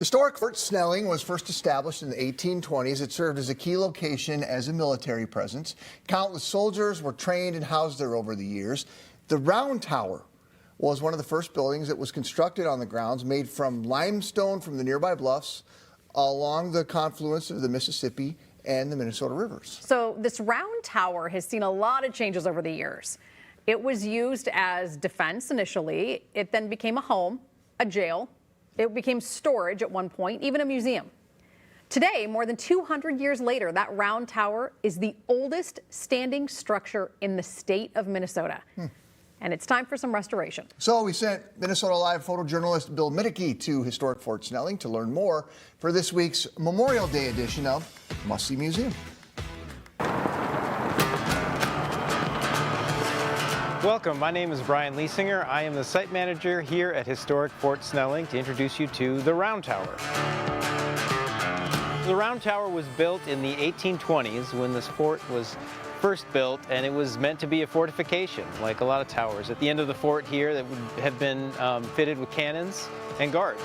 Historic Fort Snelling was first established in the 1820s. It served as a key location as a military presence. Countless soldiers were trained and housed there over the years. The Round Tower was one of the first buildings that was constructed on the grounds, made from limestone from the nearby bluffs along the confluence of the Mississippi and the Minnesota rivers. So this Round Tower has seen a lot of changes over the years. It was used as defense initially. It then became a home, a jail. It became storage at one point, even a museum. Today, more than 200 years later, that Round Tower is the oldest standing structure in the state of Minnesota. And it's time for some restoration. So we sent Minnesota Live photojournalist Bill Middeke to Historic Fort Snelling to learn more for this week's Memorial Day edition of Must See Museum. Welcome, my name is Brian Liesinger. I am the site manager here at Historic Fort Snelling to introduce you to the Round Tower. The Round Tower was built in the 1820s when this fort was first built, and it was meant to be a fortification, like a lot of towers. At the end of the fort here that would have been fitted with cannons and guards.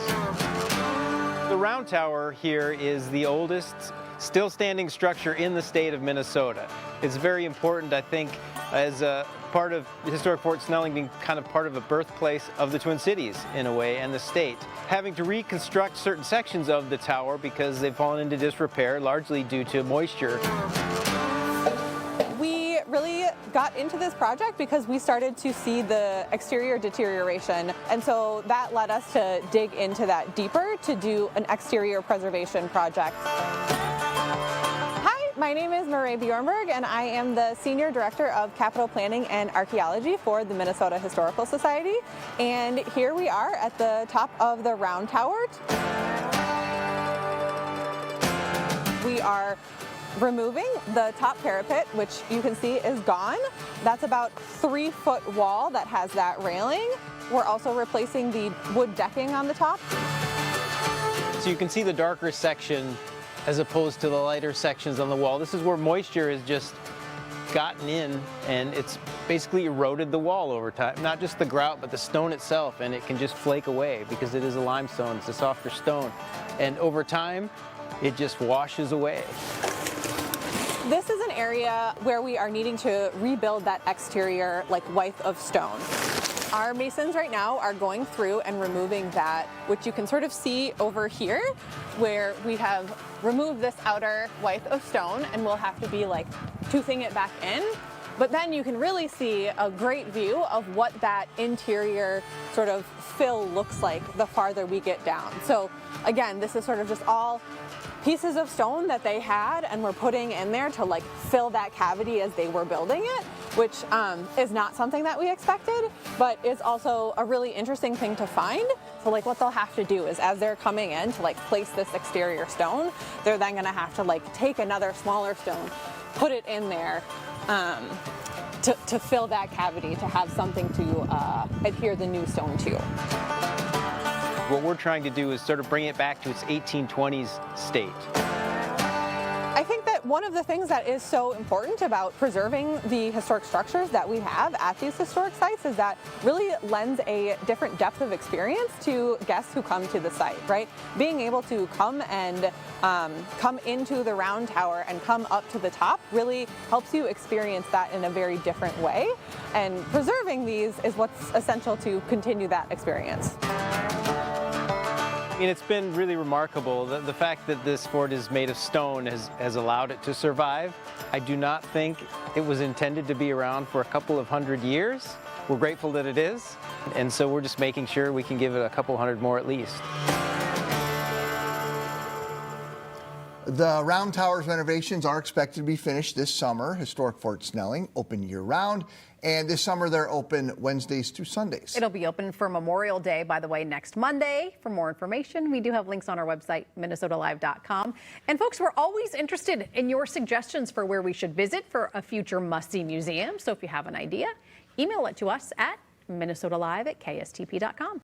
The Round Tower here is the oldest still standing structure in the state of Minnesota. It's very important, I think, as a part of Historic Fort Snelling being kind of part of a birthplace of the Twin Cities in a way, and the state. Having to reconstruct certain sections of the tower because they've fallen into disrepair, largely due to moisture. We really got into this project because we started to see the exterior deterioration, and so that led us to dig into that deeper to do an exterior preservation project. My name is Marie Bjornberg, and I am the Senior Director of Capital Planning and Archaeology for the Minnesota Historical Society. And here we are at the top of the Round Tower. We are removing the top parapet, which you can see is gone. That's about 3-foot wall that has that railing. We're also replacing the wood decking on the top. So you can see the darker section as opposed to the lighter sections on the wall. This is where moisture has just gotten in, and it's basically eroded the wall over time. Not just the grout, but the stone itself, and it can just flake away because it is a limestone, it's a softer stone. And over time, it just washes away. This is an area where we are needing to rebuild that exterior width of stone. Our masons right now are going through and removing that, which you can sort of see over here, where we have removed this outer width of stone, and we'll have to be toothing it back in. But then you can really see a great view of what that interior sort of fill looks like the farther we get down. So again, this is sort of just all pieces of stone that they had and were putting in there to fill that cavity as they were building it, which is not something that we expected, but is also a really interesting thing to find. So what they'll have to do is, as they're coming in to place this exterior stone, they're then gonna have to take another smaller stone, put it in there to fill that cavity, to have something to adhere the new stone to. What we're trying to do is sort of bring it back to its 1820s state. I think that one of the things that is so important about preserving the historic structures that we have at these historic sites is that really lends a different depth of experience to guests who come to the site, right? Being able to come and come into the Round Tower and come up to the top really helps you experience that in a very different way. And preserving these is what's essential to continue that experience. I mean, it's been really remarkable. The fact that this fort is made of stone has allowed it to survive. I do not think it was intended to be around for a couple of hundred years. We're grateful that it is, and so we're just making sure we can give it a couple hundred more at least. The Round Tower's renovations are expected to be finished this summer. Historic Fort Snelling, open year-round, and this summer they're open Wednesdays through Sundays. It'll be open for Memorial Day, by the way, next Monday. For more information, we do have links on our website, minnesotalive.com. And folks, we're always interested in your suggestions for where we should visit for a future must-see museum. So if you have an idea, email it to us at minnesotalive@kstp.com.